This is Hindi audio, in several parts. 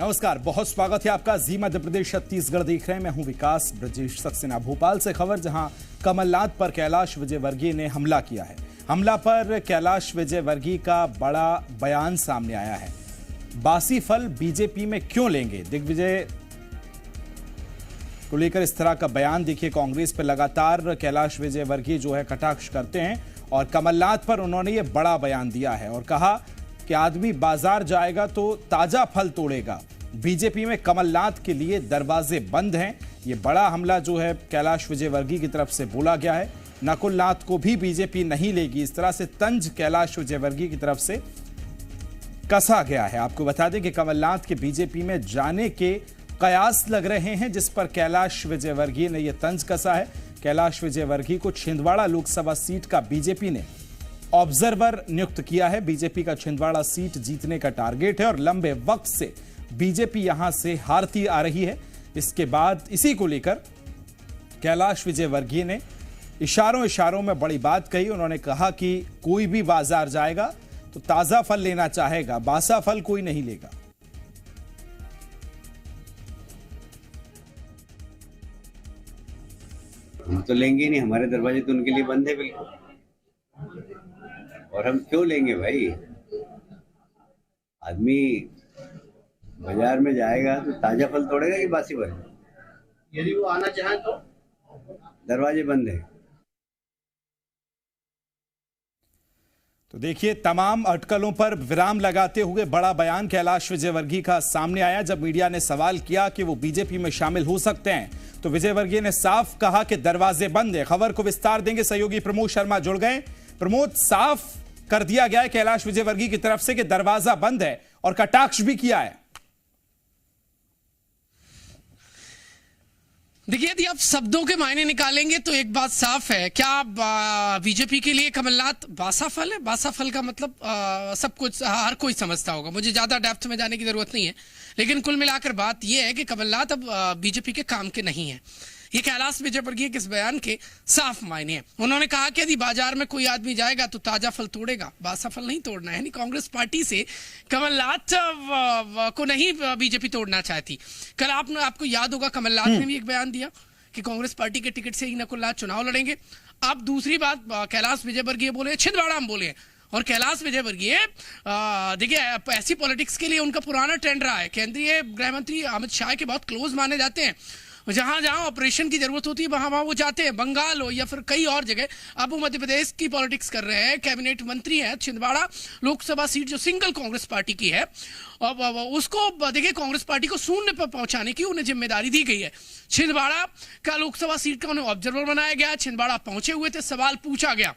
नमस्कार, बहुत स्वागत है आपका। जी मध्य प्रदेश छत्तीसगढ़ देख रहे हैं। मैं हूं विकास ब्रजेश सक्सेना। भोपाल से खबर, जहां कमलनाथ पर कैलाश विजयवर्गीय ने हमला किया है। हमला पर कैलाश विजयवर्गीय का बड़ा बयान सामने आया है। बासी फल बीजेपी में क्यों लेंगे, दिग्विजय को लेकर इस तरह का बयान। देखिए, कांग्रेस पर लगातार कैलाश विजयवर्गीय जो है कटाक्ष करते हैं और कमलनाथ पर उन्होंने ये बड़ा बयान दिया है और कहा कि आदमी बाजार जाएगा तो ताजा फल तोड़ेगा। बीजेपी में कमलनाथ के लिए दरवाजे बंद हैं। ये बड़ा हमला जो है कैलाश विजयवर्गीय की तरफ से बोला गया है। नकुलनाथ को भी बीजेपी नहीं लेगी, इस तरह से तंज कैलाश विजयवर्गीय की तरफ से कसा गया है। आपको बता दें कि कमलनाथ के बीजेपी में जाने के कयास लग रहे हैं, जिस पर कैलाश विजयवर्गीय ने यह तंज कसा है। कैलाश विजयवर्गीय को छिंदवाड़ा लोकसभा सीट का बीजेपी ने ऑब्जर्वर नियुक्त किया है। बीजेपी का छिंदवाड़ा सीट जीतने का टारगेट है और लंबे वक्त से बीजेपी यहां से हारती आ रही है। इसके बाद इसी को लेकर कैलाश विजयवर्गीय ने इशारों में बड़ी बात कही। उन्होंने कहा कि कोई भी बाजार जाएगा तो ताजा फल लेना चाहेगा, बासा फल कोई नहीं लेगा। हम तो लेंगे नहीं, हमारे दरवाजे तो उनके लिए बंद है बिल्कुल। और हम क्यों लेंगे भाई? आदमी बाजार में जाएगा तो ताजा फल तोड़ेगा कि बासी फल? यदि वो आना चाहे तो दरवाजे बंद है। तो देखिए, तमाम अटकलों पर विराम लगाते हुए बड़ा बयान कैलाश विजयवर्गीय का सामने आया। जब मीडिया ने सवाल किया कि वो बीजेपी में शामिल हो सकते हैं तो विजयवर्गीय ने साफ कहा कि दरवाजे बंद है। खबर को विस्तार देंगे सहयोगी प्रमोद शर्मा जुड़ गए। प्रमोद, साफ कर दिया गया है कैलाश विजयवर्गीय की तरफ से कि दरवाजा बंद है और कटाक्ष भी किया है। देखिए, यदि आप शब्दों के मायने निकालेंगे तो एक बात साफ है। क्या बीजेपी के लिए कमलनाथ बासा फल है? बासा फल का मतलब सब कुछ हर कोई समझता होगा, मुझे ज्यादा डेप्थ में जाने की जरूरत नहीं है। लेकिन कुल मिलाकर बात यह है कि कमलनाथ अब बीजेपी के काम के नहीं है। ये कैलाश विजयवर्गीय के इस बयान के साफ मायने हैं। उन्होंने कहा कि यदि बाजार में कोई आदमी जाएगा तो ताजा फल तोड़ेगा, बासा फल नहीं तोड़ना है। यानी कांग्रेस पार्टी से कमलनाथ को नहीं बीजेपी तोड़ना चाहती। कल आपको याद होगा, कमलनाथ ने भी एक बयान दिया कि कांग्रेस पार्टी के टिकट से ही नकुलनाथ चुनाव लड़ेंगे। अब दूसरी बात, कैलाश विजयवर्गीय बोले, छिंदवाड़ा में बोले। और कैलाश विजयवर्गीय देखिए, ऐसी पॉलिटिक्स के लिए उनका पुराना ट्रेंड रहा है। केंद्रीय गृह मंत्री अमित शाह के बहुत क्लोज माने जाते हैं। जहां जहां ऑपरेशन की जरूरत होती है वहां वो जाते हैं, बंगाल हो या फिर कई और जगह। अब वो मध्य प्रदेश की पॉलिटिक्स कर रहे हैं, कैबिनेट मंत्री है। छिंदवाड़ा लोकसभा सीट जो सिंगल कांग्रेस पार्टी की है, अब उसको देखिए कांग्रेस पार्टी को शून्य पर पहुंचाने की उन्हें जिम्मेदारी दी गई है। छिंदवाड़ा का लोकसभा सीट का उन्हें ऑब्जर्वर बनाया गया। छिंदवाड़ा पहुंचे हुए थे, सवाल पूछा गया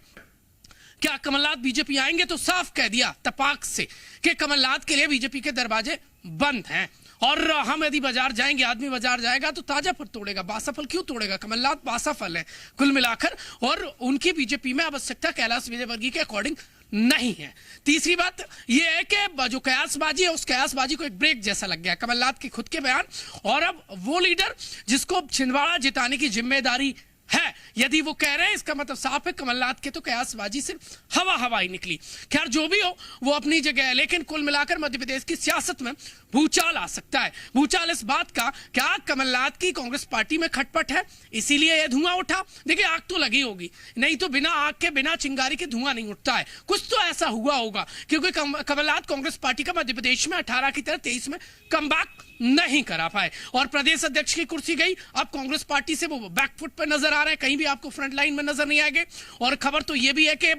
क्या कमलनाथ बीजेपी आएंगे, तो साफ कह दिया तपाक से कि कमलनाथ के लिए बीजेपी के दरवाजे बंद हैं। और हम यदि बाजार जाएंगे, आदमी बाजार जाएगा तो ताजा फल तोड़ेगा, बासा फल क्यों तोड़ेगा? कमलनाथ बासा फल है कुल मिलाकर। और उनकी बीजेपी में आवश्यकता कैलाश विजयवर्गीय के अकॉर्डिंग नहीं है। तीसरी बात यह है कि जो कयासबाजी है, उस कयासबाजी को एक ब्रेक जैसा लग गया कमलनाथ के खुद के बयान। और अब वो लीडर जिसको छिंदवाड़ा जिताने की जिम्मेदारी है, यदि वो कह रहे हैं, इसका मतलब साफ है कमलनाथ के तो कयासबाजी सिर्फ हवा ही निकली। खैर, जो भी हो वो अपनी जगह है। लेकिन कुल मिलाकर मध्य प्रदेश की सियासत में भूचाल आ सकता है। भूचाल इस बात का, क्या कमलनाथ की कांग्रेस पार्टी में खटपट है, इसीलिए यह धुआं उठा? देखिए, आग तो लगी होगी, नहीं तो बिना आग के, बिना चिंगारी के धुआं नहीं उठता है। कुछ तो ऐसा हुआ होगा, क्योंकि कमलनाथ कांग्रेस पार्टी का मध्य प्रदेश में 18 की तरह 23 में कमबैक नहीं करा पाए और प्रदेश अध्यक्ष की कुर्सी गई। अब कांग्रेस पार्टी से वो बैकफुट पर नजर आ रहे हैं, कहीं भी आपको फ्रंट लाइन में नजर नहीं आएंगे। और खबर तो ये भी है कि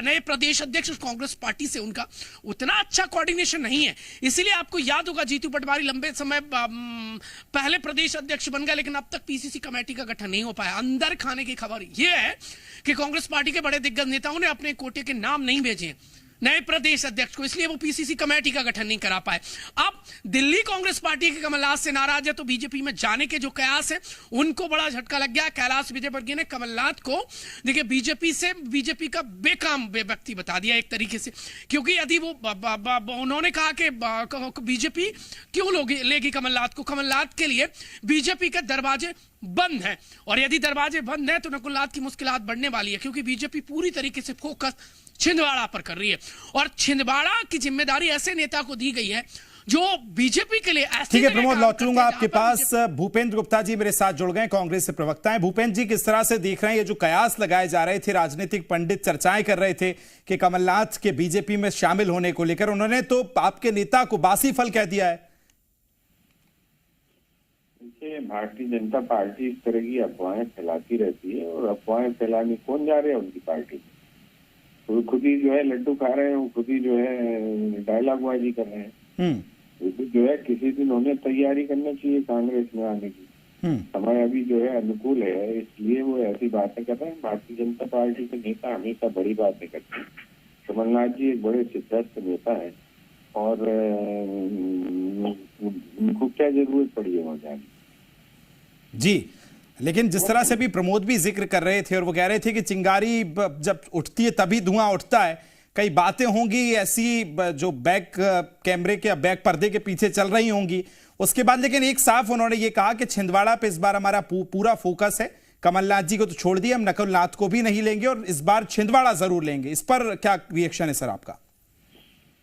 नए प्रदेश अध्यक्ष कांग्रेस पार्टी से उनका उतना अच्छा कोऑर्डिनेशन नहीं है। इसीलिए आपको याद होगा, जीतू पटवारी लंबे समय पहले प्रदेश अध्यक्ष बन गए, लेकिन अब तक पीसीसी कमेटी का गठन नहीं हो पाया। अंदर खाने की खबर यह है कि कांग्रेस पार्टी के बड़े दिग्गज नेताओं ने अपने कोटे के नाम नहीं भेजे नए प्रदेश अध्यक्ष को, इसलिए वो पीसीसी कमेटी का गठन नहीं करा पाए। अब दिल्ली कांग्रेस पार्टी के कमलनाथ से नाराज है, तो बीजेपी में जाने के जो कयास है उनको बड़ा झटका लग गया। कैलाश विजयवर्गीय ने कमलनाथ को देखिए बीजेपी का बेकाम व्यक्ति बता दिया एक तरीके से। क्योंकि यदि वो उन्होंने कहा कि बीजेपी क्यों लेगी कमलनाथ को, कमलनाथ के लिए बीजेपी के दरवाजे बंद है। और यदि दरवाजे बंद है तो नकुलनाथ की मुश्किलात बढ़ने वाली है, क्योंकि बीजेपी पूरी तरीके से फोकस छिंदवाड़ा पर कर रही है। और छिंदवाड़ा की जिम्मेदारी ऐसे नेता को दी गई है जो बीजेपी के लिए ठीक है प्रमोद, लौट लूंगा आपके पास। भूपेंद्र गुप्ता जी मेरे साथ जुड़ गए, कांग्रेस से प्रवक्ता हैं। भूपेंद्र जी, किस तरह से देख रहे हैं ये जो कयास लगाए जा रहे थे, राजनीतिक पंडित चर्चाएं कर रहे थे कि कमलनाथ के बीजेपी में शामिल होने को लेकर, उन्होंने तो आपके नेता को बासी फल कह दिया है। देखिए, भारतीय जनता पार्टी इस तरह की अफवाहें फैलाती रहती है, और अफवाहें फैलाने कौन जा रहे हैं उनकी पार्टी में? वो खुद ही जो है लड्डू खा रहे हैं, वो खुद ही जो है डायलॉग बाजी कर रहे हैं। तो जो है किसी दिन उन्हें तैयारी करना चाहिए कांग्रेस में आने की। समय अभी जो है अनुकूल है, इसलिए वो ऐसी बातें कर रहे हैं। भारतीय जनता पार्टी के नेता हमेशा बड़ी बातें करते हैं। कमलनाथ जी एक बड़े सिद्धस्त नेता है, और उनको क्या जरूरत पड़ी है वहां जाने जी। लेकिन जिस तरह से भी प्रमोद भी जिक्र कर रहे थे, और वो कह रहे थे कि चिंगारी जब उठती है तभी धुआं उठता है, कई बातें होंगी ऐसी जो बैक कैमरे के या बैक पर्दे के पीछे चल रही होंगी उसके बाद। लेकिन एक साफ उन्होंने ये कहा कि छिंदवाड़ा पे इस बार हमारा पूरा फोकस है। कमलनाथ जी को तो छोड़ दिया, हम नकलनाथ को भी नहीं लेंगे, और इस बार छिंदवाड़ा जरूर लेंगे। इस पर क्या रिएक्शन है सर आपका?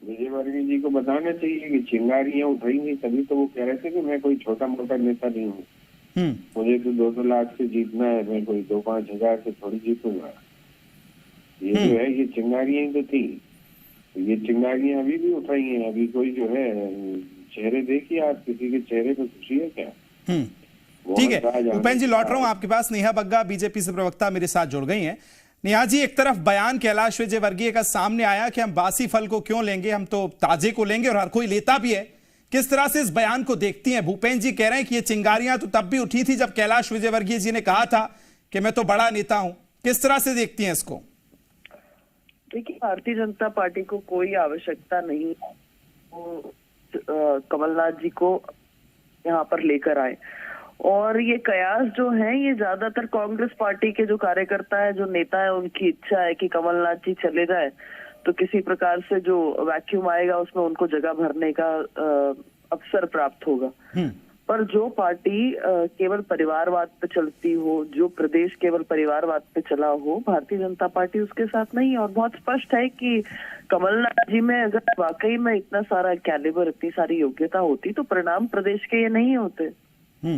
विजय वर्गीय जी को बताना चाहिए कि चिंगारियां उठाएंगी, तभी तो वो कह रहे थे कि मैं कोई छोटा मोटा नेता नहीं हूँ, मुझे तो 2-2 लाख से जीतना है, मैं कोई 2-5 हजार से थोड़ी जीतूंगा। ये जो है ये चिंगारियां ही तो थी, ये चिंगारियां अभी भी उठाई हैं। अभी कोई जो है चेहरे देखिए आप, किसी के चेहरे पे खुशी है क्या? ठीक है भूपेंद्र जी, लौट रहा हूं आपके पास। नेहा बग्गा बीजेपी से प्रवक्ता मेरे साथ जुड़ गई हैं। नेहा जी, एक तरफ बयान कैलाश विजयवर्गीय का सामने आया कि हम बासी फल को क्यों लेंगे, हम तो ताजे को लेंगे, और हर कोई लेता भी है। किस तरह से इस बयान को देखती हैं? भूपेंद्र जी कह रहे हैं कि ये चिंगारियां तो तब भी उठी थी जब कैलाश विजयवर्गीय जी ने कहा था कि मैं तो बड़ा नेता हूं। किस तरह से देखती हैं इसको? देखिए, भारतीय जनता पार्टी को कोई आवश्यकता नहीं वो कमलनाथ जी को यहाँ पर लेकर आए, और ये कयास जो है ये ज्यादातर कांग्रेस पार्टी के जो कार्यकर्ता है, जो नेता है, उनकी इच्छा है कि कमलनाथ जी चले जाए तो किसी प्रकार से जो वैक्यूम आएगा उसमें उनको जगह भरने का अवसर प्राप्त होगा। पर जो पार्टी केवल परिवारवाद पे चलती हो, जो प्रदेश केवल परिवारवाद पे चला हो, भारतीय जनता पार्टी उसके साथ नहीं है। और बहुत स्पष्ट है कि कमलनाथ जी में अगर वाकई में इतना सारा कैलिबर, इतनी सारी योग्यता होती तो परिणाम प्रदेश के ये नहीं होते।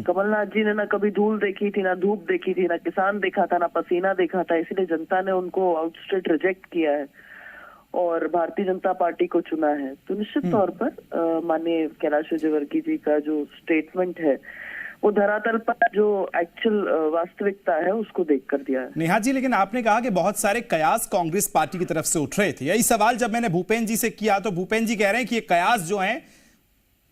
कमलनाथ जी ने ना कभी धूल देखी थी, ना धूप देखी थी, ना किसान देखा था, ना पसीना देखा था, इसलिए जनता ने उनको आउटस्टेट रिजेक्ट किया है और भारतीय जनता पार्टी को चुना है। तो निश्चित तौर पर माननीय कैलाश विजयवर्गीय जी का जो स्टेटमेंट है वो धरातल पर जो एक्चुअल वास्तविकता है उसको देख कर दिया है। नेहा जी, लेकिन आपने कहा कि बहुत सारे कयास कांग्रेस पार्टी की तरफ से उठ रहे थे। यही सवाल जब मैंने भूपेंद्र जी से किया तो भूपेंद्र जी कह रहे हैं कि ये कयास जो है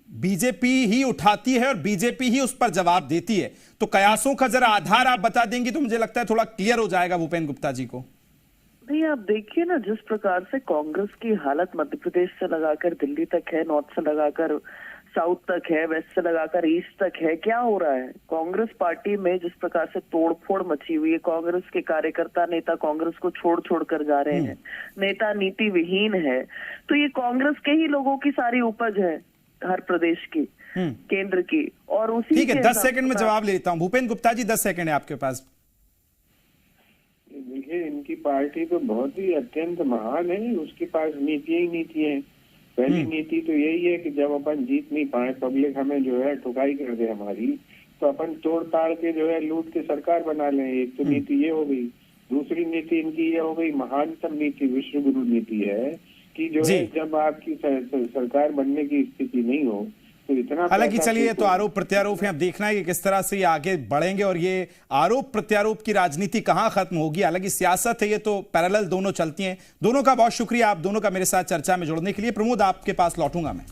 बीजेपी ही उठाती है और बीजेपी ही उस पर जवाब देती है। तो कयासों का जरा आधार आप बता देंगे तो मुझे लगता है थोड़ा क्लियर हो जाएगा भूपेंद्र गुप्ता जी को। नहीं, आप देखिए ना, जिस प्रकार से कांग्रेस की हालत मध्य प्रदेश से लगाकर दिल्ली तक है, नॉर्थ से लगाकर साउथ तक है, वेस्ट से लगाकर ईस्ट तक है, क्या हो रहा है कांग्रेस पार्टी में? जिस प्रकार से तोड़फोड़ मची हुई है, कांग्रेस के कार्यकर्ता नेता कांग्रेस को छोड़ कर जा रहे हैं, नेता नीति विहीन है। तो ये कांग्रेस के ही लोगों की सारी उपज है हर प्रदेश की, केंद्र की, और उसी ठीक है 10 सेकंड में जवाब ले लेता हूं। भूपेंद्र गुप्ता जी 10 सेकंड है आपके पास। देखिए, इनकी पार्टी तो बहुत ही अत्यंत महान है, उसके पास नीतियां ही नीति है। पहली नीति तो यही है कि जब अपन जीत नहीं पाए, पब्लिक हमें जो है ठुकाई कर दे हमारी, तो अपन तोड़ ताड़ के जो है लूट के सरकार बना लें। एक तो नीति ये हो गई। दूसरी नीति इनकी ये हो गई, महानतम नीति विश्व गुरु नीति है कि जो है जब आपकी सरकार बनने की स्थिति नहीं हो तो इतना। हालांकि चलिए, तो आरोप प्रत्यारोप है, अब देखना है कि किस तरह से ये आगे बढ़ेंगे और ये आरोप प्रत्यारोप की राजनीति कहां खत्म होगी। हालांकि सियासत है, ये तो पैरेलल दोनों चलती हैं। दोनों का बहुत शुक्रिया, आप दोनों का मेरे साथ चर्चा में जुड़ने के लिए। प्रमोद, आपके पास लौटूंगा मैं।